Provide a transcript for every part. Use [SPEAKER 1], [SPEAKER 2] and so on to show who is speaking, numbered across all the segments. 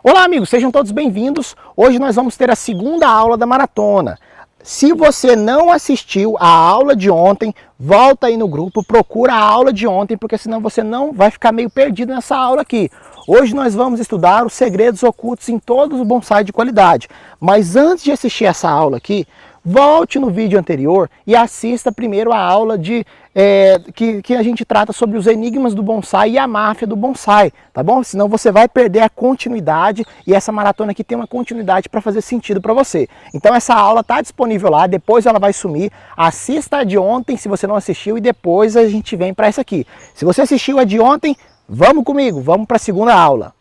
[SPEAKER 1] Olá amigos, sejam todos bem-vindos. Hoje nós vamos ter a segunda aula da maratona. Se você não assistiu a aula de ontem, volta aí no grupo, procura a aula de ontem, porque senão você não vai ficar meio perdido nessa aula aqui. Hoje nós vamos estudar os segredos ocultos em todos os bonsai de qualidade. Mas antes de assistir essa aula aqui, volte no vídeo anterior e assista primeiro a aula que a gente trata sobre os enigmas do bonsai e a máfia do bonsai, tá bom? Senão você vai perder a continuidade e essa maratona aqui tem uma continuidade para fazer sentido para você. Então essa aula está disponível lá, depois ela vai sumir. Assista a de ontem se você não assistiu e depois a gente vem para essa aqui. Se você assistiu a de ontem, vamos comigo, vamos para a segunda aula.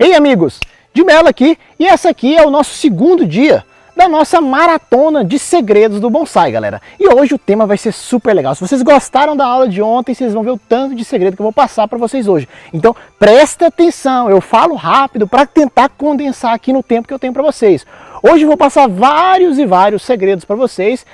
[SPEAKER 1] Ei amigos, de Melo aqui, e essa aqui é o nosso segundo dia da nossa maratona de segredos do bonsai, galera. E hoje o tema vai ser super legal. Se vocês gostaram da aula de ontem, vocês vão ver o tanto de segredo que eu vou passar para vocês hoje. Então presta atenção, eu falo rápido para tentar condensar aqui no tempo que eu tenho para vocês. Hoje eu vou passar vários e vários segredos para vocês,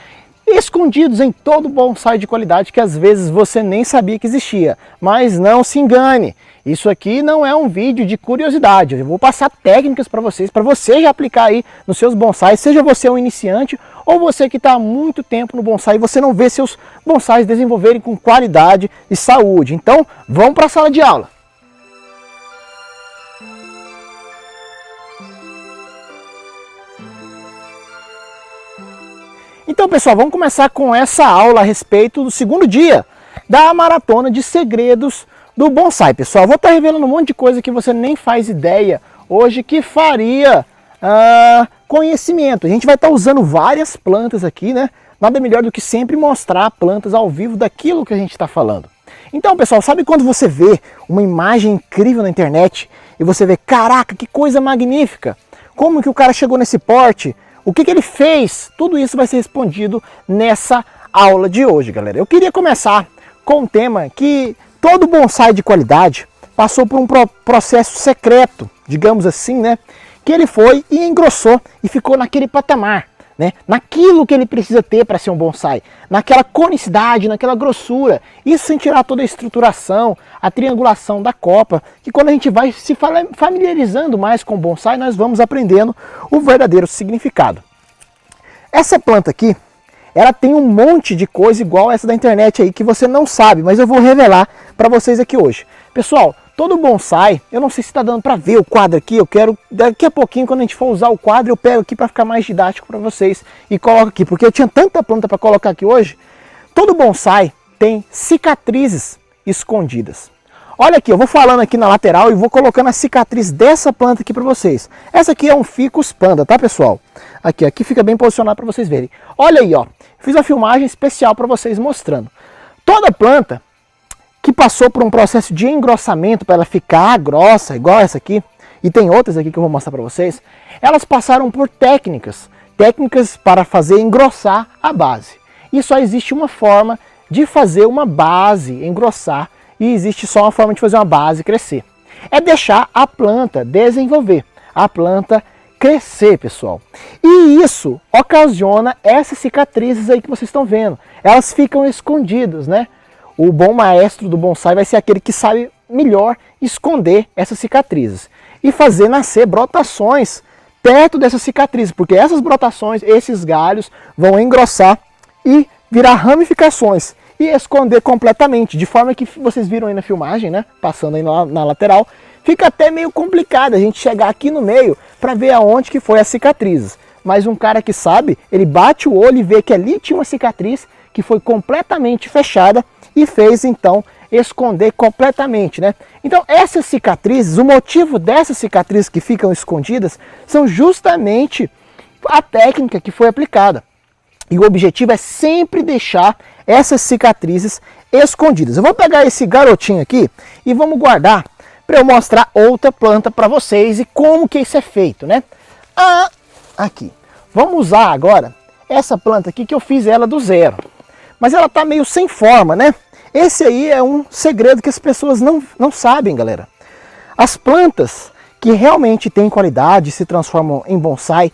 [SPEAKER 1] escondidos em todo bonsai de qualidade que às vezes você nem sabia que existia. Mas não se engane, isso aqui não é um vídeo de curiosidade. Eu vou passar técnicas para você já aplicar aí nos seus bonsais, seja você um iniciante ou você que está há muito tempo no bonsai e você não vê seus bonsais desenvolverem com qualidade e saúde. Então vamos para a sala de aula. Então pessoal, vamos começar com essa aula a respeito do segundo dia da maratona de segredos do bonsai. Pessoal, vou estar revelando um monte de coisa que você nem faz ideia hoje que faria conhecimento. A gente vai estar usando várias plantas aqui, né? Nada melhor do que sempre mostrar plantas ao vivo daquilo que a gente está falando. Então pessoal, sabe quando você vê uma imagem incrível na internet e você vê, caraca, que coisa magnífica, como que o cara chegou nesse porte? O que ele fez? Tudo isso vai ser respondido nessa aula de hoje, galera. Eu queria começar com um tema que todo bonsai de qualidade passou por um processo secreto, digamos assim, né? Que ele foi e engrossou e ficou naquele patamar, né? Naquilo que ele precisa ter para ser um bonsai, naquela conicidade, naquela grossura. Isso sem tirar toda a estruturação, a triangulação da copa, que quando a gente vai se familiarizando mais com o bonsai, nós vamos aprendendo o verdadeiro significado. Essa planta aqui, ela tem um monte de coisa igual essa da internet aí que você não sabe, mas eu vou revelar para vocês aqui hoje. Pessoal, todo bonsai, eu não sei se está dando para ver o quadro aqui, eu quero, daqui a pouquinho, quando a gente for usar o quadro, eu pego aqui para ficar mais didático para vocês e coloco aqui, porque eu tinha tanta planta para colocar aqui hoje. Todo bonsai tem cicatrizes escondidas. Olha aqui, eu vou falando aqui na lateral e vou colocando a cicatriz dessa planta aqui para vocês. Essa aqui é um ficus panda, tá pessoal? Aqui fica bem posicionado para vocês verem. Olha aí, ó, fiz uma filmagem especial para vocês mostrando. Toda planta que passou por um processo de engrossamento para ela ficar grossa, igual essa aqui, e tem outras aqui que eu vou mostrar para vocês, elas passaram por técnicas para fazer engrossar a base. E só existe uma forma de fazer uma base engrossar, e existe só uma forma de fazer uma base crescer. É deixar a planta desenvolver, a planta crescer, pessoal. E isso ocasiona essas cicatrizes aí que vocês estão vendo. Elas ficam escondidas, né? O bom maestro do bonsai vai ser aquele que sabe melhor esconder essas cicatrizes e fazer nascer brotações perto dessas cicatrizes, porque essas brotações, esses galhos vão engrossar e virar ramificações e esconder completamente, de forma que vocês viram aí na filmagem, né, passando aí na lateral, fica até meio complicado a gente chegar aqui no meio para ver aonde que foi as cicatrizes. Mas um cara que sabe, ele bate o olho e vê que ali tinha uma cicatriz que foi completamente fechada e fez então esconder completamente, né? Então essas cicatrizes, o motivo dessas cicatrizes que ficam escondidas são justamente a técnica que foi aplicada. E o objetivo é sempre deixar essas cicatrizes escondidas. Eu vou pegar esse garotinho aqui e vamos guardar para eu mostrar outra planta para vocês e como que isso é feito, né? Aqui. Vamos usar agora essa planta aqui que eu fiz ela do zero. Mas ela tá meio sem forma, né? Esse aí é um segredo que as pessoas não sabem, galera. As plantas que realmente têm qualidade se transformam em bonsai,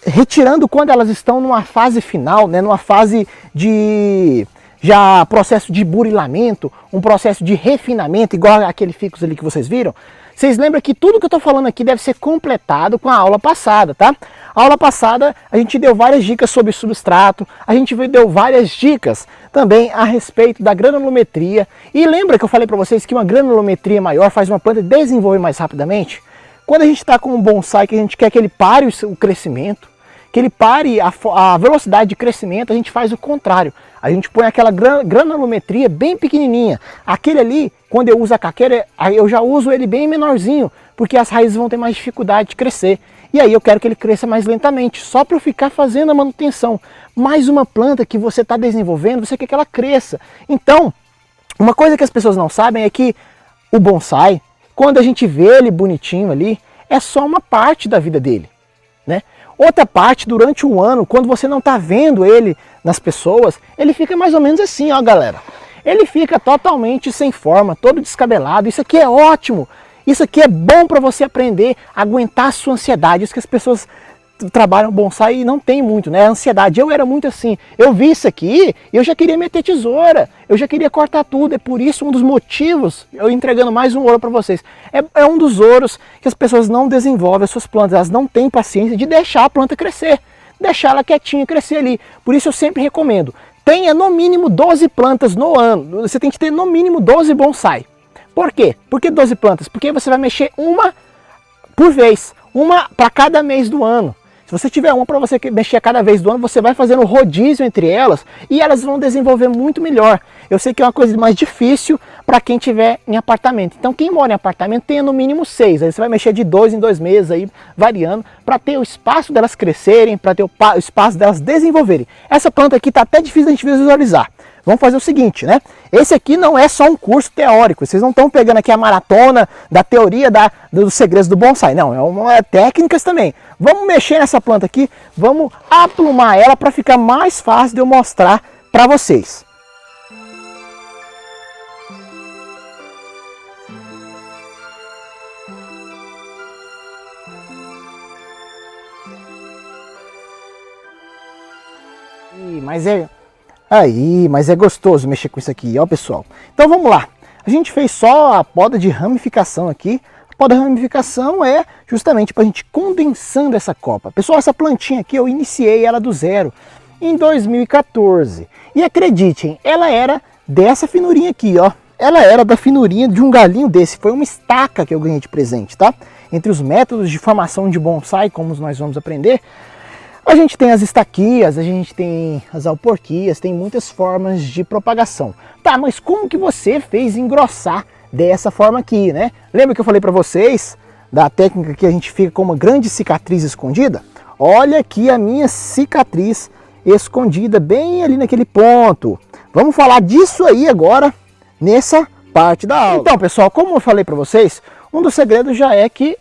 [SPEAKER 1] retirando quando elas estão numa fase final, né, numa fase de já processo de burilamento, um processo de refinamento, igual aquele ficus ali que vocês viram. Vocês lembram que tudo que eu estou falando aqui deve ser completado com a aula passada, tá? A aula passada a gente deu várias dicas sobre substrato, a gente deu várias dicas também a respeito da granulometria. E lembra que eu falei para vocês que uma granulometria maior faz uma planta desenvolver mais rapidamente? Quando a gente está com um bonsai que a gente quer que ele pare o crescimento, que ele pare a velocidade de crescimento, a gente faz o contrário. A gente põe aquela granulometria bem pequenininha. Aquele ali, quando eu uso a caqueira, eu já uso ele bem menorzinho, porque as raízes vão ter mais dificuldade de crescer. E aí eu quero que ele cresça mais lentamente, só para eu ficar fazendo a manutenção. Mais uma planta que você está desenvolvendo, você quer que ela cresça. Então, uma coisa que as pessoas não sabem é que o bonsai, quando a gente vê ele bonitinho ali, é só uma parte da vida dele, né? Outra parte, durante um ano, quando você não está vendo ele nas pessoas, ele fica mais ou menos assim, ó galera. Ele fica totalmente sem forma, todo descabelado. Isso aqui é ótimo. Isso aqui é bom para você aprender a aguentar a sua ansiedade. Isso que as pessoas trabalham bonsai e não tem muito, né? A ansiedade. Eu era muito assim. Eu vi isso aqui e eu já queria meter tesoura. Eu já queria cortar tudo. É por isso um dos motivos, eu entregando mais um ouro para vocês. É um dos ouros que as pessoas não desenvolvem as suas plantas. Elas não têm paciência de deixar a planta crescer. Deixar ela quietinha crescer ali. Por isso eu sempre recomendo. Tenha no mínimo 12 plantas no ano. Você tem que ter no mínimo 12 bonsai. Por quê? Por que 12 plantas? Porque você vai mexer uma por vez. Uma para cada mês do ano. Se você tiver uma para você mexer a cada vez do ano, você vai fazendo rodízio entre elas e elas vão desenvolver muito melhor. Eu sei que é uma coisa mais difícil para quem tiver em apartamento. Então quem mora em apartamento tenha no mínimo 6. Aí você vai mexer de 2 em 2 meses aí, variando, para ter o espaço delas crescerem, para ter o espaço delas desenvolverem. Essa planta aqui está até difícil a gente visualizar. Vamos fazer o seguinte, né? Esse aqui não é só um curso teórico. Vocês não estão pegando aqui a maratona da teoria dos segredos do bonsai. Não, é técnicas também. Vamos mexer nessa planta aqui, vamos aplumar ela para ficar mais fácil de eu mostrar para vocês. Mas é gostoso mexer com isso aqui, ó pessoal. Então vamos lá. A gente fez só a poda de ramificação aqui. A poda de ramificação é justamente para a gente condensando essa copa. Pessoal, essa plantinha aqui eu iniciei ela do zero em 2014. E acreditem, ela era dessa finurinha aqui, ó. Ela era da finurinha de um galinho desse. Foi uma estaca que eu ganhei de presente, tá? Entre os métodos de formação de bonsai, como nós vamos aprender, a gente tem as estaquias, a gente tem as alporquias, tem muitas formas de propagação. Tá, mas como que você fez engrossar dessa forma aqui, né? Lembra que eu falei para vocês da técnica que a gente fica com uma grande cicatriz escondida? Olha aqui a minha cicatriz escondida bem ali naquele ponto. Vamos falar disso aí agora nessa parte da aula. Então, pessoal, como eu falei para vocês, um dos segredos já é que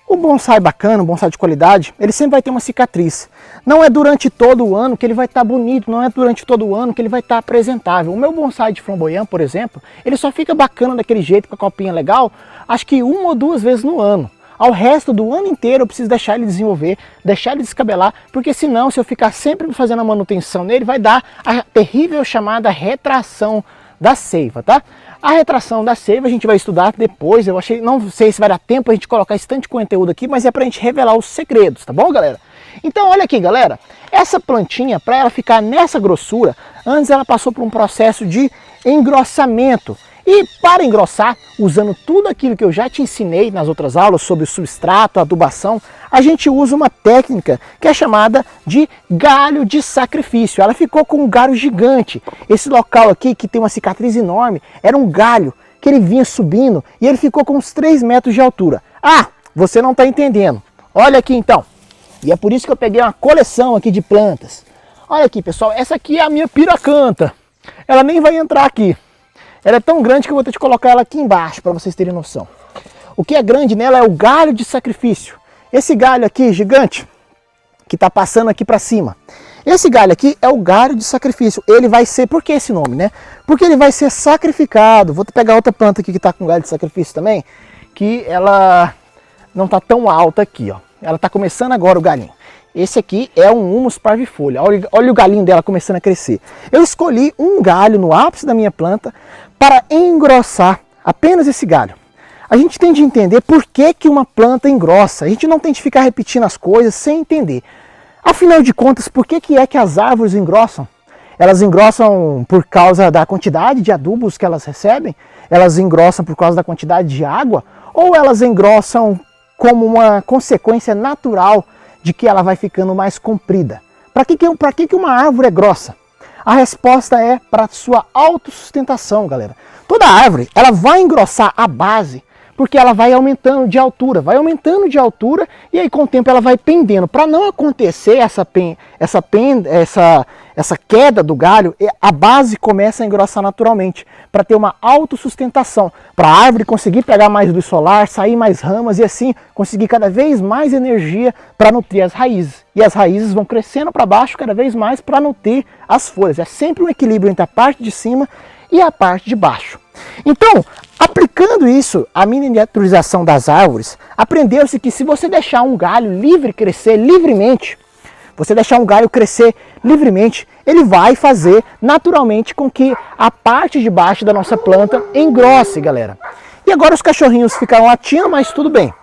[SPEAKER 1] o bonsai bacana, o bonsai de qualidade, ele sempre vai ter uma cicatriz. Não é durante todo o ano que ele vai estar bonito, não é durante todo o ano que ele vai estar apresentável. O meu bonsai de flamboyant, por exemplo, ele só fica bacana daquele jeito, com a copinha legal, acho que 1 ou 2 vezes no ano. Ao resto do ano inteiro eu preciso deixar ele desenvolver, deixar ele descabelar, porque senão, se eu ficar sempre fazendo a manutenção nele, vai dar a terrível chamada retração da seiva, tá? A retração da seiva a gente vai estudar depois. Não sei se vai dar tempo a gente colocar esse tanto de conteúdo aqui, mas é pra gente revelar os segredos, tá bom, galera? Então olha aqui, galera, essa plantinha, para ela ficar nessa grossura, antes ela passou por um processo de engrossamento. E para engrossar, usando tudo aquilo que eu já te ensinei nas outras aulas sobre o substrato, a adubação, a gente usa uma técnica que é chamada de galho de sacrifício. Ela ficou com um galho gigante. Esse local aqui, que tem uma cicatriz enorme, era um galho que ele vinha subindo e ele ficou com uns 3 metros de altura. Ah, você não está entendendo. Olha aqui então. E é por isso que eu peguei uma coleção aqui de plantas. Olha aqui, pessoal, essa aqui é a minha piracanta. Ela nem vai entrar aqui. Ela é tão grande que eu vou ter que colocar ela aqui embaixo para vocês terem noção. O que é grande nela é o galho de sacrifício. Esse galho aqui, gigante, que está passando aqui para cima. Esse galho aqui é o galho de sacrifício. Ele vai ser, por que esse nome, né? Porque ele vai ser sacrificado. Vou pegar outra planta aqui que está com galho de sacrifício também, que ela não está tão alta aqui, ó. Ela está começando agora o galinho. esse aqui é um humus parvifolia. Olha o galinho dela começando a crescer. Eu escolhi um galho no ápice da minha planta para engrossar apenas esse galho. A gente tem de entender por que uma planta engrossa. A gente não tem de ficar repetindo as coisas sem entender. Afinal de contas, por que é que as árvores engrossam? Elas engrossam por causa da quantidade de adubos que elas recebem? Elas engrossam por causa da quantidade de água? Ou elas engrossam como uma consequência natural de que ela vai ficando mais comprida? Para que uma árvore é grossa? A resposta é para sua autossustentação, galera. Toda árvore ela vai engrossar a base porque ela vai aumentando de altura, e aí com o tempo ela vai pendendo. Para não acontecer essa queda do galho, a base começa a engrossar naturalmente, para ter uma autossustentação, para a árvore conseguir pegar mais luz solar, sair mais ramas e assim conseguir cada vez mais energia para nutrir as raízes. E as raízes vão crescendo para baixo cada vez mais para nutrir as folhas. É sempre um equilíbrio entre a parte de cima e a parte de baixo. Então, aplicando isso à miniaturização das árvores, aprendeu-se que se você deixar um galho crescer livremente, ele vai fazer naturalmente com que a parte de baixo da nossa planta engrosse, galera. E agora os cachorrinhos ficaram latindo, mas tudo bem.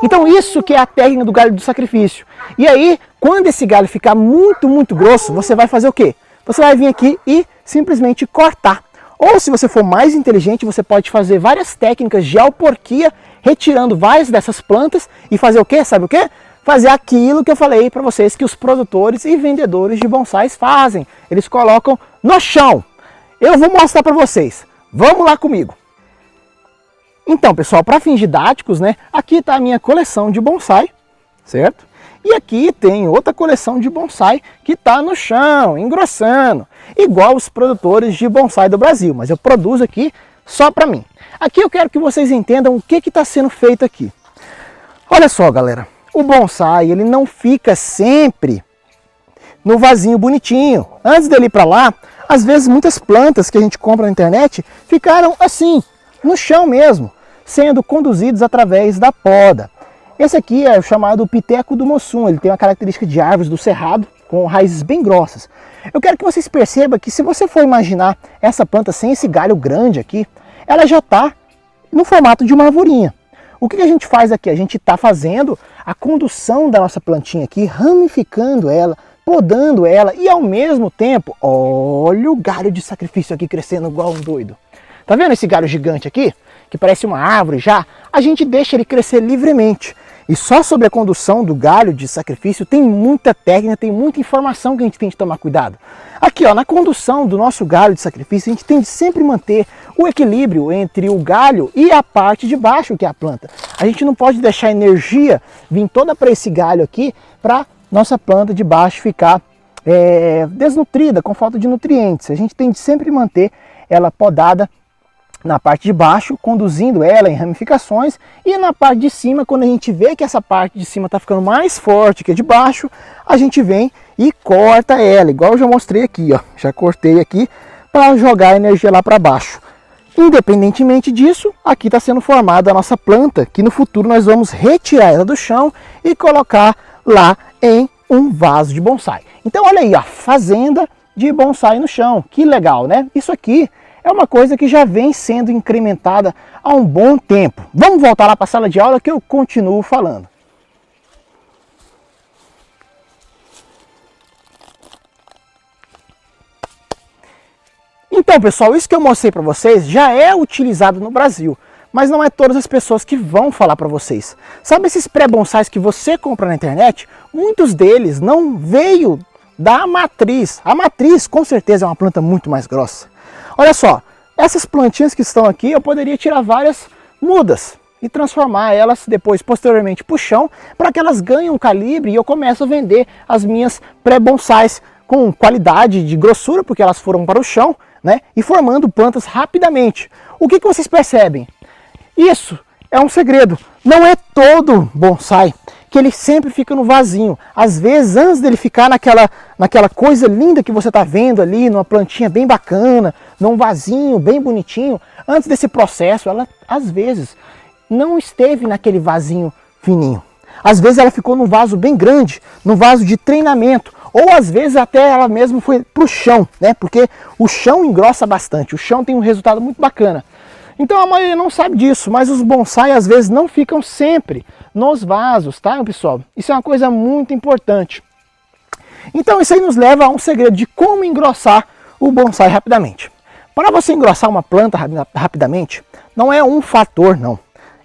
[SPEAKER 1] Então isso que é a técnica do galho do sacrifício. E aí, quando esse galho ficar muito, muito grosso, você vai fazer o quê? Você vai vir aqui e simplesmente cortar. Ou se você for mais inteligente, você pode fazer várias técnicas de alporquia, retirando várias dessas plantas e fazer o quê? Sabe o quê? Fazer aquilo que eu falei para vocês que os produtores e vendedores de bonsais fazem. Eles colocam no chão. Eu vou mostrar para vocês. Vamos lá comigo. Então, pessoal, para fins didáticos, né? Aqui está a minha coleção de bonsai, certo? E aqui tem outra coleção de bonsai que está no chão, engrossando, igual os produtores de bonsai do Brasil, mas eu produzo aqui só para mim. Aqui eu quero que vocês entendam o que está sendo feito aqui. Olha só, galera, o bonsai ele não fica sempre no vasinho bonitinho. Antes dele ir para lá, às vezes muitas plantas que a gente compra na internet ficaram assim, no chão mesmo, sendo conduzidos através da poda. Esse aqui é o chamado Piteco do Mossum, ele tem uma característica de árvores do cerrado, com raízes bem grossas. Eu quero que vocês percebam que se você for imaginar essa planta sem esse galho grande aqui, ela já está no formato de uma arvorinha. O que a gente faz aqui? A gente está fazendo a condução da nossa plantinha aqui, ramificando ela, podando ela e ao mesmo tempo, olha o galho de sacrifício aqui crescendo igual um doido. Tá vendo esse galho gigante aqui? Que parece uma árvore já? A gente deixa ele crescer livremente. E só sobre a condução do galho de sacrifício tem muita técnica, tem muita informação que a gente tem de tomar cuidado. Aqui, ó, na condução do nosso galho de sacrifício, a gente tem de sempre manter o equilíbrio entre o galho e a parte de baixo, que é a planta. A gente não pode deixar a energia vir toda para esse galho aqui, para nossa planta de baixo ficar desnutrida, com falta de nutrientes. A gente tem de sempre manter ela podada na parte de baixo, conduzindo ela em ramificações, e na parte de cima, quando a gente vê que essa parte de cima está ficando mais forte que a de baixo, a gente vem e corta ela, igual eu já mostrei aqui, ó. Já cortei aqui para jogar a energia lá para baixo. Independentemente disso, aqui está sendo formada a nossa planta, que no futuro nós vamos retirar ela do chão e colocar lá em um vaso de bonsai. Então olha aí, a fazenda de bonsai no chão, que legal, né? Isso aqui é uma coisa que já vem sendo incrementada há um bom tempo. Vamos voltar lá para a sala de aula que eu continuo falando. Então, pessoal, isso que eu mostrei para vocês já é utilizado no Brasil, mas não é todas as pessoas que vão falar para vocês. Sabe esses pré-bonsais que você compra na internet? Muitos deles não veio da matriz. A matriz, com certeza, é uma planta muito mais grossa. Olha só, essas plantinhas que estão aqui, eu poderia tirar várias mudas e transformar elas depois, posteriormente, para o chão, para que elas ganhem um calibre e eu começo a vender as minhas pré-bonsais com qualidade de grossura, porque elas foram para o chão, né, e formando plantas rapidamente. O que vocês percebem? Isso é um segredo. Não é todo bonsai que ele sempre fica no vasinho. Às vezes, antes dele ficar naquela coisa linda que você está vendo ali, numa plantinha bem bacana, num vasinho bem bonitinho, antes desse processo, ela às vezes não esteve naquele vasinho fininho. Às vezes ela ficou num vaso bem grande, num vaso de treinamento, ou às vezes até ela mesmo foi para o chão, né? Porque o chão engrossa bastante, o chão tem um resultado muito bacana. Então a maioria não sabe disso, mas os bonsai às vezes não ficam sempre nos vasos, tá, pessoal? Isso é uma coisa muito importante. Então isso aí nos leva a um segredo de como engrossar o bonsai rapidamente. Para você engrossar uma planta rapidamente, não é um fator, não.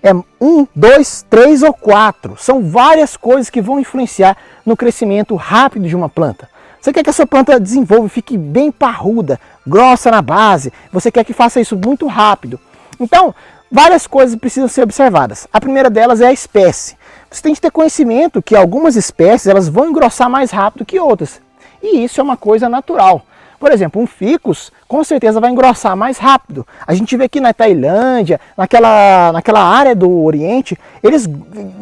[SPEAKER 1] É 1, 2, 3 ou 4. São várias coisas que vão influenciar no crescimento rápido de uma planta. Você quer que a sua planta desenvolva, fique bem parruda, grossa na base. Você quer que faça isso muito rápido. Então, várias coisas precisam ser observadas. A primeira delas é a espécie. Você tem que ter conhecimento que algumas espécies elas vão engrossar mais rápido que outras. E isso é uma coisa natural. Por exemplo, um ficus com certeza vai engrossar mais rápido. A gente vê aqui na Tailândia, naquela área do Oriente, eles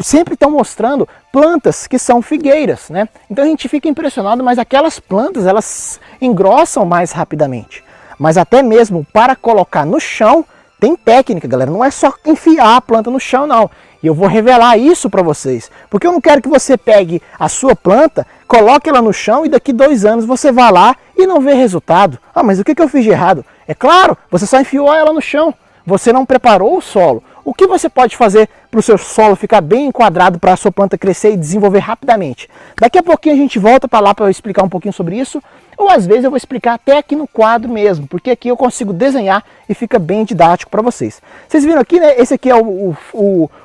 [SPEAKER 1] sempre estão mostrando plantas que são figueiras, né? Então a gente fica impressionado, mas aquelas plantas elas engrossam mais rapidamente. Mas até mesmo para colocar no chão, tem técnica, galera. Não é só enfiar a planta no chão, não. E eu vou revelar isso para vocês. Porque eu não quero que você pegue a sua planta, coloque ela no chão e daqui 2 anos você vá lá e não vê resultado. Ah, mas o que eu fiz de errado? É claro, você só enfiou ela no chão. Você não preparou o solo. O que você pode fazer para o seu solo ficar bem enquadrado para a sua planta crescer e desenvolver rapidamente? Daqui a pouquinho a gente volta para lá para eu explicar um pouquinho sobre isso. Ou às vezes eu vou explicar até aqui no quadro mesmo, porque aqui eu consigo desenhar e fica bem didático para vocês. Vocês viram aqui, né? Esse aqui é o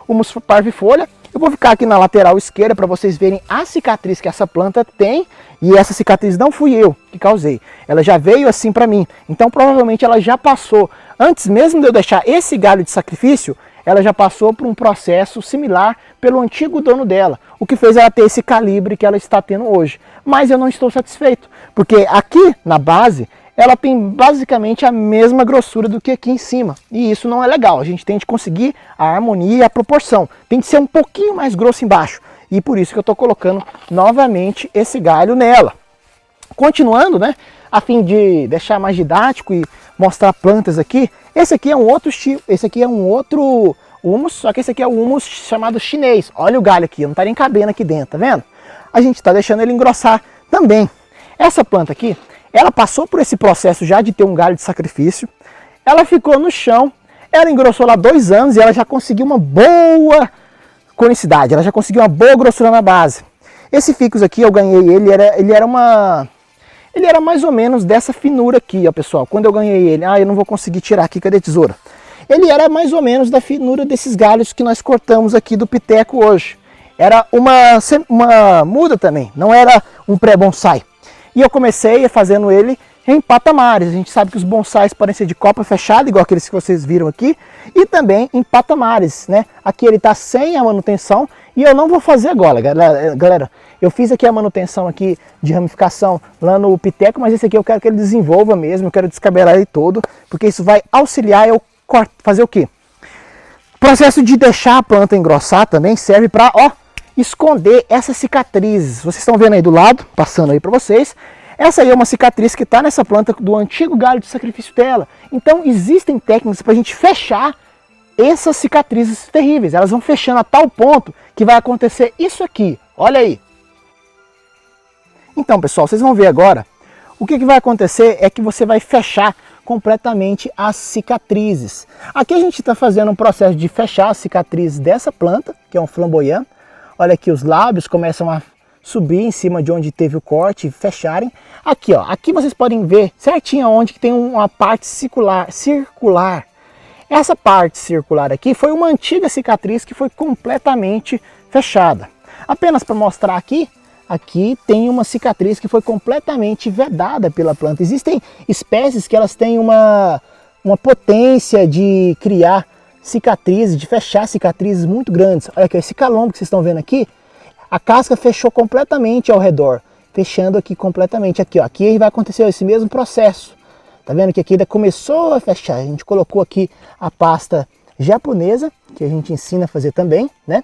[SPEAKER 1] Humus parvifolha. Eu vou ficar aqui na lateral esquerda para vocês verem a cicatriz que essa planta tem. E essa cicatriz não fui eu que causei. Ela já veio assim para mim. Então provavelmente ela já passou. Antes mesmo de eu deixar esse galho de sacrifício, ela já passou por um processo similar pelo antigo dono dela, o que fez ela ter esse calibre que ela está tendo hoje. Mas eu não estou satisfeito, porque aqui na base, ela tem basicamente a mesma grossura do que aqui em cima. E isso não é legal, a gente tem que conseguir a harmonia e a proporção. Tem que ser um pouquinho mais grosso embaixo. E por isso que eu estou colocando novamente esse galho nela. Continuando, né, a fim de deixar mais didático e mostrar plantas aqui, esse aqui é um outro estilo, esse aqui é um outro humus, só que esse aqui é o humus chamado chinês. Olha o galho aqui, não está nem cabendo aqui dentro, tá vendo? A gente está deixando ele engrossar também. Essa planta aqui, ela passou por esse processo já de ter um galho de sacrifício, ela ficou no chão, ela engrossou lá 2 anos e ela já conseguiu uma boa conicidade, ela já conseguiu uma boa grossura na base. Esse ficus aqui, eu ganhei ele, ele era mais ou menos dessa finura aqui, ó, pessoal. Quando eu ganhei ele, eu não vou conseguir tirar aqui, cadê a tesoura? Ele era mais ou menos da finura desses galhos que nós cortamos aqui do piteco hoje. Era uma muda também, não era um pré-bonsai. E eu comecei fazendo ele em patamares. A gente sabe que os bonsais podem ser de copa fechada, igual aqueles que vocês viram aqui, e também em patamares, né? Aqui ele está sem a manutenção e eu não vou fazer agora, galera. Eu fiz aqui a manutenção aqui de ramificação lá no piteco, mas esse aqui eu quero que ele desenvolva mesmo, eu quero descabelar ele todo, porque isso vai auxiliar eu fazer o quê? O processo de deixar a planta engrossar também serve para, ó, esconder essas cicatrizes. Vocês estão vendo aí do lado, passando aí para vocês. Essa aí é uma cicatriz que está nessa planta do antigo galho de sacrifício dela. Então existem técnicas para a gente fechar essas cicatrizes terríveis. Elas vão fechando a tal ponto que vai acontecer isso aqui. Olha aí. Então, pessoal, vocês vão ver agora. O que vai acontecer é que você vai fechar completamente as cicatrizes. Aqui a gente está fazendo um processo de fechar as cicatrizes dessa planta, que é um flamboyant. Olha aqui, os lábios começam a subir em cima de onde teve o corte e fecharem. Aqui, ó, aqui vocês podem ver certinho onde que tem uma parte circular. Essa parte circular aqui foi uma antiga cicatriz que foi completamente fechada. Apenas para mostrar aqui, aqui tem uma cicatriz que foi completamente vedada pela planta. Existem espécies que elas têm uma potência de criar cicatrizes, de fechar cicatrizes muito grandes. Olha aqui, esse calombo que vocês estão vendo aqui, a casca fechou completamente ao redor, fechando aqui completamente. Aqui, ó, aqui vai acontecer esse mesmo processo. Tá vendo que aqui ainda começou a fechar. A gente colocou aqui a pasta japonesa, que a gente ensina a fazer também, né?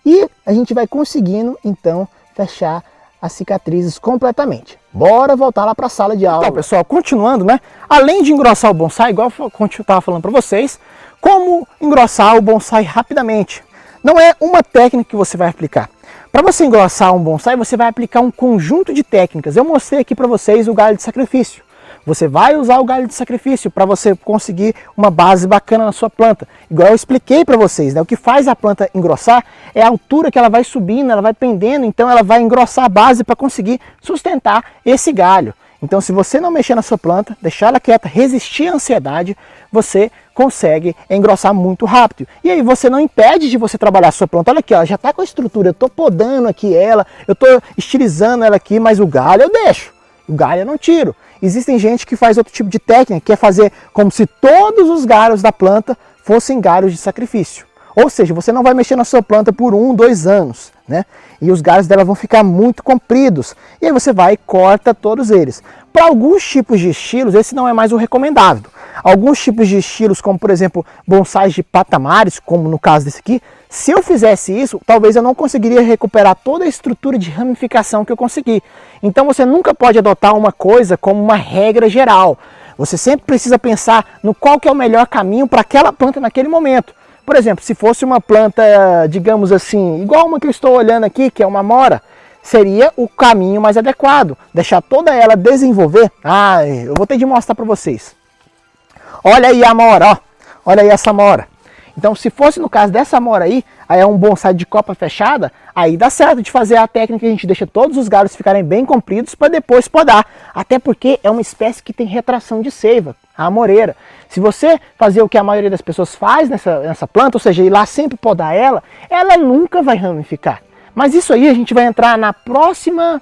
[SPEAKER 1] E a gente vai conseguindo, então, fechar as cicatrizes completamente. Bora voltar lá para a sala de aula. Então, pessoal, continuando, né? Além de engrossar o bonsai, igual eu estava falando para vocês, como engrossar o bonsai rapidamente? não é uma técnica que você vai aplicar. Para você engrossar um bonsai, você vai aplicar um conjunto de técnicas. Eu mostrei aqui para vocês o galho de sacrifício. Você vai usar o galho de sacrifício para você conseguir uma base bacana na sua planta. Igual eu expliquei para vocês, né? O que faz a planta engrossar é a altura que ela vai subindo, ela vai pendendo, então ela vai engrossar a base para conseguir sustentar esse galho. Então, se você não mexer na sua planta, deixar ela quieta, resistir à ansiedade, você consegue engrossar muito rápido. E aí você não impede de você trabalhar a sua planta. Olha aqui, ó, já está com a estrutura, eu estou podando aqui ela, eu estou estilizando ela aqui, mas o galho eu deixo, o galho eu não tiro. Existem gente que faz outro tipo de técnica, que é fazer como se todos os galhos da planta fossem galhos de sacrifício. Ou seja, você não vai mexer na sua planta por 1, 2 anos, né? E os galhos dela vão ficar muito compridos. E aí você vai e corta todos eles. Para alguns tipos de estilos, esse não é mais o recomendável. Alguns tipos de estilos, como por exemplo, bonsais de patamares, como no caso desse aqui, se eu fizesse isso, talvez eu não conseguiria recuperar toda a estrutura de ramificação que eu consegui. Então você nunca pode adotar uma coisa como uma regra geral. Você sempre precisa pensar no qual que é o melhor caminho para aquela planta naquele momento. Por exemplo, se fosse uma planta, digamos assim, igual uma que eu estou olhando aqui, que é uma amora, seria o caminho mais adequado. Deixar toda ela desenvolver. Eu vou ter de mostrar para vocês. Olha aí a amora, ó. Olha aí essa amora. Então, se fosse no caso dessa amora aí é um bonsai de copa fechada, aí dá certo de fazer a técnica que a gente deixa todos os galhos ficarem bem compridos para depois podar. Até porque é uma espécie que tem retração de seiva, a amoreira. Se você fazer o que a maioria das pessoas faz nessa planta, ou seja, ir lá sempre podar ela nunca vai ramificar. Mas isso aí a gente vai entrar na próxima...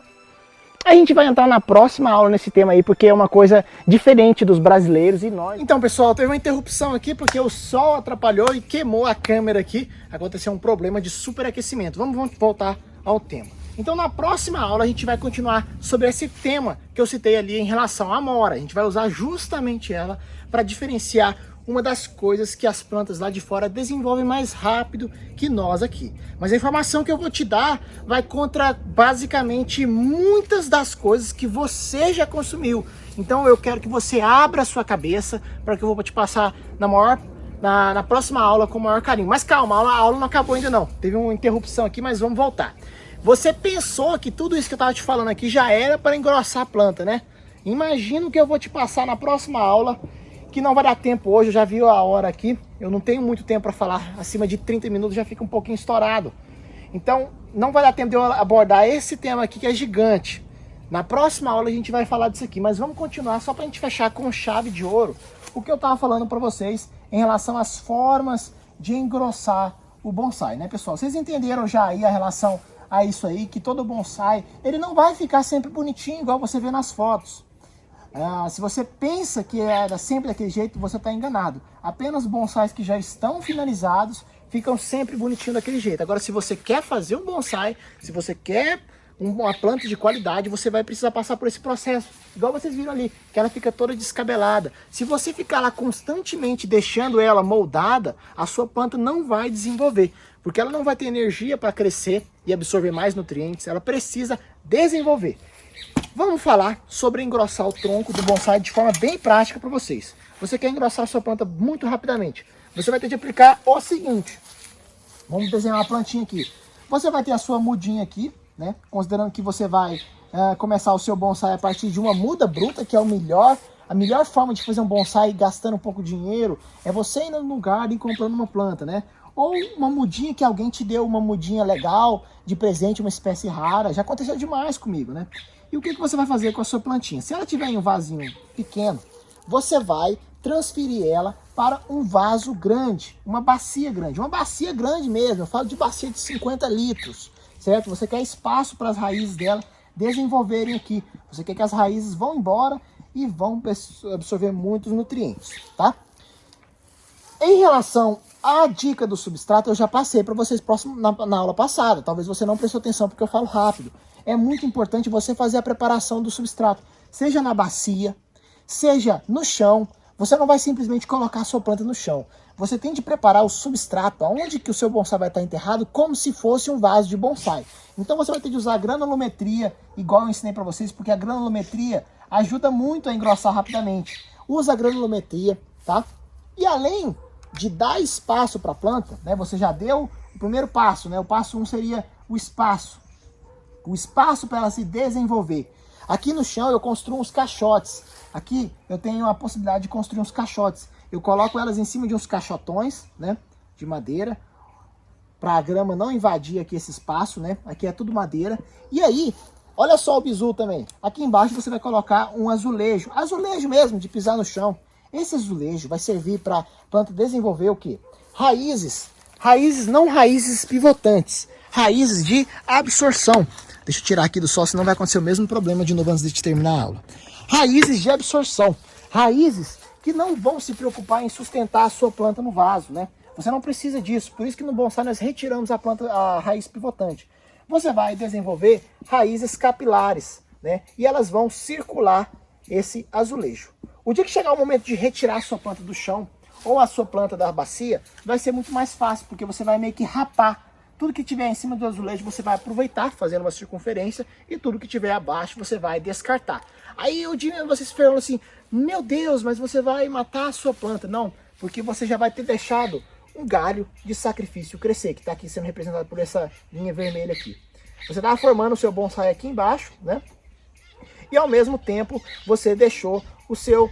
[SPEAKER 1] aula nesse tema aí, porque é uma coisa diferente dos brasileiros e nós. Então, pessoal, teve uma interrupção aqui porque o sol atrapalhou e queimou a câmera aqui. Aconteceu um problema de superaquecimento. Vamos voltar ao tema. Então, na próxima aula, a gente vai continuar sobre esse tema que eu citei ali em relação à amora. A gente vai usar justamente ela para diferenciar uma das coisas que as plantas lá de fora desenvolvem mais rápido que nós aqui. Mas a informação que eu vou te dar vai contra basicamente muitas das coisas que você já consumiu. Então eu quero que você abra a sua cabeça para que eu vou te passar na próxima aula com o maior carinho. Mas calma, a aula não acabou ainda não. Teve uma interrupção aqui, mas vamos voltar. Você pensou que tudo isso que eu estava te falando aqui já era para engrossar a planta, né? Imagina o que eu vou te passar na próxima aula, que não vai dar tempo hoje, eu já vi a hora aqui, eu não tenho muito tempo para falar, acima de 30 minutos já fica um pouquinho estourado. Então, não vai dar tempo de eu abordar esse tema aqui que é gigante. Na próxima aula a gente vai falar disso aqui, mas vamos continuar só para a gente fechar com chave de ouro o que eu estava falando para vocês em relação às formas de engrossar o bonsai, né, pessoal? Vocês entenderam já aí a relação a isso aí, que todo bonsai, ele não vai ficar sempre bonitinho igual você vê nas fotos. Se você pensa que era sempre daquele jeito, você está enganado. Apenas bonsais que já estão finalizados ficam sempre bonitinhos daquele jeito. Agora, se você quer fazer um bonsai, se você quer uma planta de qualidade, você vai precisar passar por esse processo. Igual vocês viram ali, que ela fica toda descabelada. Se você ficar lá constantemente deixando ela moldada, a sua planta não vai desenvolver. Porque ela não vai ter energia para crescer e absorver mais nutrientes. Ela precisa desenvolver. Vamos falar sobre engrossar o tronco do bonsai de forma bem prática para vocês. Você quer engrossar a sua planta muito rapidamente. Você vai ter de aplicar o seguinte. Vamos desenhar uma plantinha aqui. Você vai ter a sua mudinha aqui, né? Considerando que você vai começar o seu bonsai a partir de uma muda bruta, que é a melhor forma de fazer um bonsai gastando um pouco de dinheiro, é você indo no lugar e comprando uma planta, né? Ou uma mudinha que alguém te deu, uma mudinha legal, de presente, uma espécie rara. Já aconteceu demais comigo, né? E o que você vai fazer com a sua plantinha? Se ela tiver em um vasinho pequeno, você vai transferir ela para um vaso grande, uma bacia grande mesmo. Eu falo de bacia de 50 litros, certo? Você quer espaço para as raízes dela desenvolverem aqui. Você quer que as raízes vão embora e vão absorver muitos nutrientes, tá? Em relação à dica do substrato, eu já passei para vocês na aula passada. Talvez você não prestou atenção porque eu falo rápido. É muito importante você fazer a preparação do substrato, seja na bacia, seja no chão. Você não vai simplesmente colocar a sua planta no chão. Você tem de preparar o substrato, aonde que o seu bonsai vai estar enterrado, como se fosse um vaso de bonsai. Então você vai ter de usar a granulometria, igual eu ensinei para vocês, porque a granulometria ajuda muito a engrossar rapidamente. Usa a granulometria, tá? E além de dar espaço para a planta, né? Você já deu o primeiro passo, né? O passo 1 seria o espaço. O espaço para ela se desenvolver. Aqui no chão eu construo uns caixotes. Aqui eu tenho a possibilidade de construir uns caixotes. Eu coloco elas em cima de uns caixotões, né? De madeira. Para a grama não invadir aqui esse espaço, né? Aqui é tudo madeira. E aí, olha só o bizu também. Aqui embaixo você vai colocar um azulejo. Azulejo mesmo, de pisar no chão. Esse azulejo vai servir para a planta desenvolver o quê? Raízes. Raízes, não raízes pivotantes. Raízes de absorção. Deixa eu tirar aqui do sol, senão vai acontecer o mesmo problema de novo antes de terminar a aula. Raízes de absorção. Raízes que não vão se preocupar em sustentar a sua planta no vaso, né? Você não precisa disso. Por isso que no bonsai nós retiramos a raiz pivotante. Você vai desenvolver raízes capilares, né? E elas vão circular esse azulejo. O dia que chegar o momento de retirar a sua planta do chão, ou a sua planta da bacia, vai ser muito mais fácil, porque você vai meio que rapar. Tudo que tiver em cima do azulejo você vai aproveitar, fazendo uma circunferência, e tudo que tiver abaixo você vai descartar. Aí o dia vocês falam assim, meu Deus, mas você vai matar a sua planta. Não, porque você já vai ter deixado um galho de sacrifício crescer, que está aqui sendo representado por essa linha vermelha aqui. Você está formando o seu bonsai aqui embaixo, né? E ao mesmo tempo você deixou o seu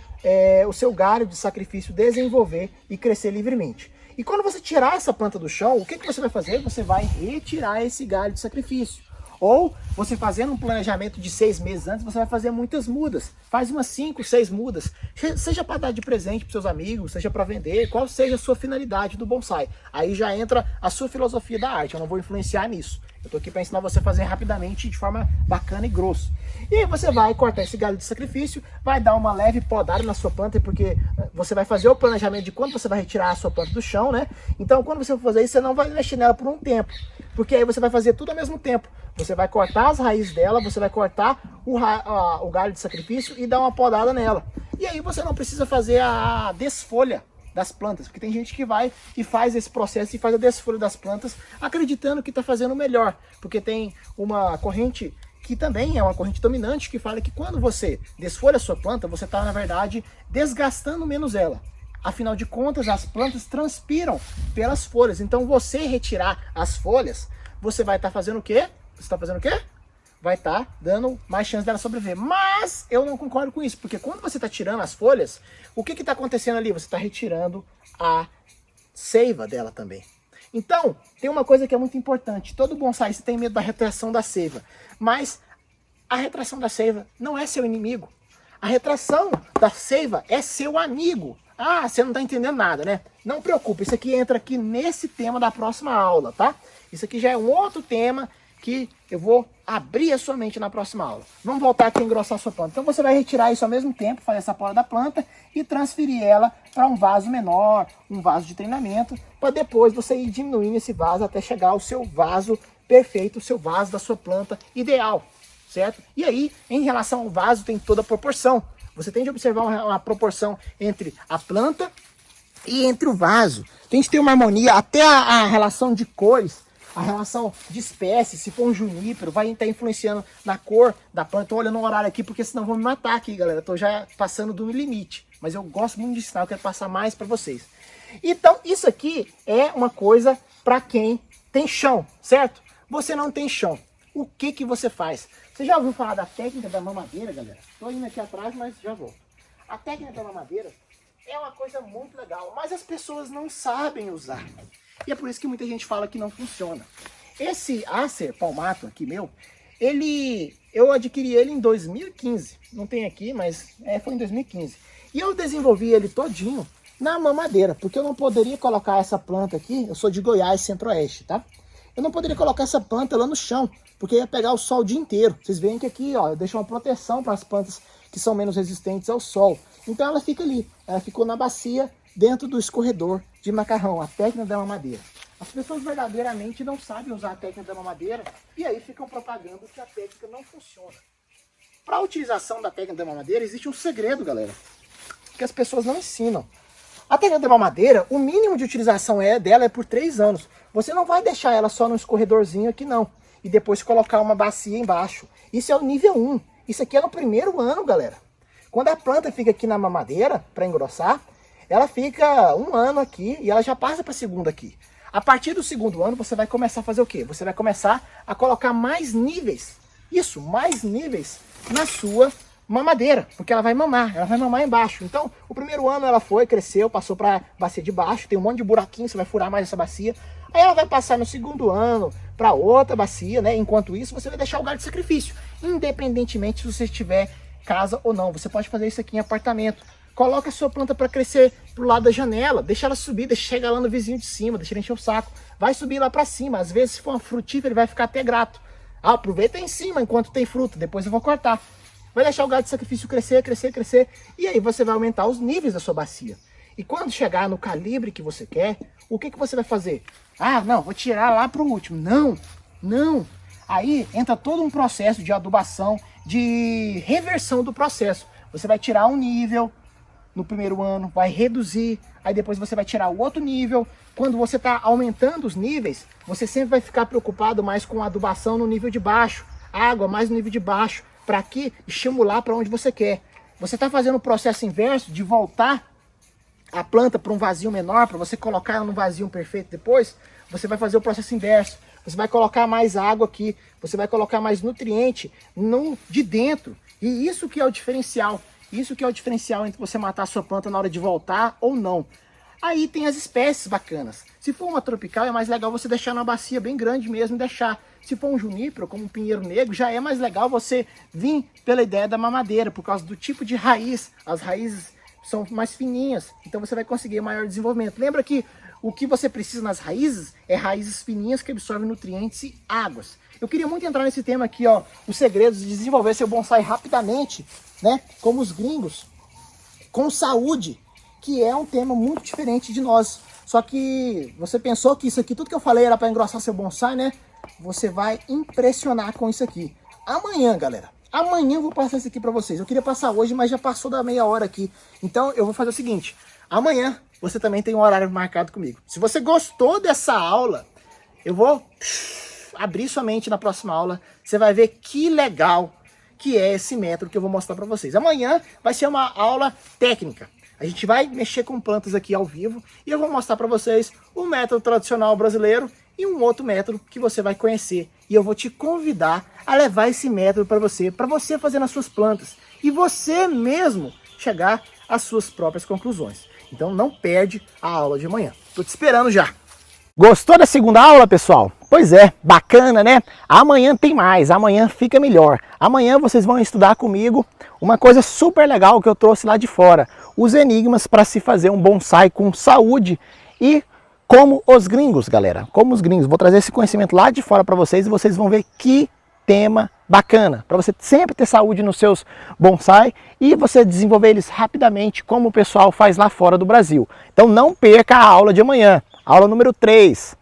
[SPEAKER 1] galho de sacrifício desenvolver e crescer livremente. E quando você tirar essa planta do chão, o que você vai fazer? Você vai retirar esse galho de sacrifício. Ou você fazendo um planejamento de 6 meses antes, você vai fazer muitas mudas. Faz umas 5, 6 mudas. Seja para dar de presente para seus amigos, seja para vender, qual seja a sua finalidade do bonsai. Aí já entra a sua filosofia da arte, eu não vou influenciar nisso. Eu tô aqui para ensinar você a fazer rapidamente, de forma bacana e grosso. E aí você vai cortar esse galho de sacrifício, vai dar uma leve podada na sua planta, porque você vai fazer o planejamento de quando você vai retirar a sua planta do chão, né? Então quando você for fazer isso, você não vai mexer nela por um tempo, porque aí você vai fazer tudo ao mesmo tempo. Você vai cortar as raízes dela, você vai cortar o galho de sacrifício e dar uma podada nela. E aí você não precisa fazer a desfolha das plantas, porque tem gente que vai e faz esse processo e faz a desfolha das plantas acreditando que está fazendo melhor, porque tem uma corrente que também é uma corrente dominante que fala que quando você desfolha a sua planta, você está na verdade desgastando menos ela. Afinal de contas, as plantas transpiram pelas folhas, então você retirar as folhas, você vai estar fazendo o quê? Você está fazendo o quê? Vai estar dando mais chance dela sobreviver. Mas eu não concordo com isso, porque quando você está tirando as folhas, o que está acontecendo ali? Você está retirando a seiva dela também. Então, tem uma coisa que é muito importante. Todo bonsaísta tem medo da retração da seiva, mas a retração da seiva não é seu inimigo. A retração da seiva é seu amigo. Ah, você não está entendendo nada, né? Não preocupe, isso aqui entra aqui nesse tema da próxima aula, tá? Isso aqui já é um outro tema que eu vou abrir a sua mente na próxima aula. Vamos voltar aqui a engrossar a sua planta. Então você vai retirar isso ao mesmo tempo, fazer essa poda da planta e transferir ela para um vaso menor, um vaso de treinamento, para depois você ir diminuindo esse vaso até chegar ao seu vaso perfeito, o seu vaso da sua planta ideal, certo? E aí, em relação ao vaso, tem toda a proporção. Você tem de observar uma proporção entre a planta e entre o vaso. Tem que ter uma harmonia, até a relação de cores, a relação de espécies. Se for um junípero, vai estar influenciando na cor da planta. Estou olhando o horário aqui, porque senão vão me matar aqui, galera. Estou já passando do limite. Mas eu gosto muito de ensinar, eu quero passar mais para vocês. Então, isso aqui é uma coisa para quem tem chão, certo? Você não tem chão. O que que você faz? Você já ouviu falar da técnica da mamadeira, galera? Estou indo aqui atrás, mas já vou. A técnica da mamadeira é uma coisa muito legal, mas as pessoas não sabem usar. E é por isso que muita gente fala que não funciona. Esse Acer Palmato aqui meu, eu adquiri ele em 2015. Não tem aqui, mas foi em 2015. E eu desenvolvi ele todinho na mamadeira, porque eu não poderia colocar essa planta aqui, eu sou de Goiás, Centro-Oeste, tá? Eu não poderia colocar essa planta lá no chão, porque ia pegar o sol o dia inteiro. Vocês veem que aqui, ó, eu deixo uma proteção para as plantas que são menos resistentes ao sol. Então ela fica ali, ela ficou na bacia, dentro do escorredor de macarrão, a técnica da mamadeira. As pessoas verdadeiramente não sabem usar a técnica da mamadeira e aí ficam propagando que a técnica não funciona. Para a utilização da técnica da mamadeira existe um segredo, galera, que as pessoas não ensinam. A técnica da mamadeira, o mínimo de utilização dela é por 3 anos. Você não vai deixar ela só no escorredorzinho aqui não, e depois colocar uma bacia embaixo. Isso é o nível 1. Isso aqui é no primeiro ano, galera. Quando a planta fica aqui na mamadeira, para engrossar, ela fica 1 ano aqui e ela já passa para a segunda aqui. A partir do segundo ano, você vai começar a fazer o quê? Você vai começar a colocar mais níveis, isso, mais níveis na sua mamadeira, porque ela vai mamar embaixo. Então, o primeiro ano ela foi, cresceu, passou para bacia de baixo, tem um monte de buraquinho, você vai furar mais essa bacia. Aí ela vai passar no segundo ano para outra bacia, né? Enquanto isso, você vai deixar o galho de sacrifício, independentemente se você tiver casa ou não. Você pode fazer isso aqui em apartamento. Coloca a sua planta para crescer pro lado da janela, deixa ela subir, deixa chegar lá no vizinho de cima, deixa ele encher o saco. Vai subir lá para cima, às vezes se for uma frutífera ele vai ficar até grato. Ah, aproveita em cima enquanto tem fruta, depois eu vou cortar. Vai deixar o galho de sacrifício crescer, crescer, crescer, e aí você vai aumentar os níveis da sua bacia. E quando chegar no calibre que você quer, o que você vai fazer? Ah, não, vou tirar lá para o último. Não, não. Aí entra todo um processo de adubação, de reversão do processo. Você vai tirar um nível no primeiro ano, vai reduzir, aí depois você vai tirar o outro nível. Quando você está aumentando os níveis, você sempre vai ficar preocupado mais com a adubação no nível de baixo, água mais no nível de baixo, para que estimular para onde você quer. Você está fazendo o processo inverso de voltar a planta para um vazio menor, para você colocar ela no vazio perfeito depois, você vai fazer o processo inverso. Você vai colocar mais água aqui, você vai colocar mais nutriente de dentro. E isso que é o diferencial. Isso que é o diferencial entre você matar a sua planta na hora de voltar ou não. Aí tem as espécies bacanas. Se for uma tropical, é mais legal você deixar numa bacia bem grande mesmo e deixar. Se for um junípero, como um pinheiro negro, já é mais legal você vir pela ideia da mamadeira, por causa do tipo de raiz. As raízes são mais fininhas, então você vai conseguir maior desenvolvimento. Lembra que o que você precisa nas raízes é raízes fininhas que absorvem nutrientes e águas. Eu queria muito entrar nesse tema aqui, ó, os segredos de desenvolver seu bonsai rapidamente, né, como os gringos, com saúde, que é um tema muito diferente de nós. Só que você pensou que isso aqui, tudo que eu falei era para engrossar seu bonsai, né? Você vai impressionar com isso aqui. Amanhã, galera, amanhã eu vou passar isso aqui para vocês. Eu queria passar hoje, mas já passou da meia hora aqui. Então eu vou fazer o seguinte, amanhã você também tem um horário marcado comigo. Se você gostou dessa aula, eu vou abrir sua mente na próxima aula. Você vai ver que legal que é esse método que eu vou mostrar para vocês. Amanhã vai ser uma aula técnica. A gente vai mexer com plantas aqui ao vivo e eu vou mostrar para vocês o método tradicional brasileiro e um outro método que você vai conhecer. E eu vou te convidar a levar esse método para você fazer nas suas plantas e você mesmo chegar às suas próprias conclusões. Então não perde a aula de amanhã. Tô te esperando já. Gostou da segunda aula, pessoal? Pois é, bacana, né? Amanhã tem mais, amanhã fica melhor. Amanhã vocês vão estudar comigo uma coisa super legal que eu trouxe lá de fora. Os enigmas para se fazer um bonsai com saúde e como os gringos, galera. Como os gringos. Vou trazer esse conhecimento lá de fora para vocês e vocês vão ver que tema bacana. Para você sempre ter saúde nos seus bonsai e você desenvolver eles rapidamente como o pessoal faz lá fora do Brasil. Então não perca a aula de amanhã. Aula número 3.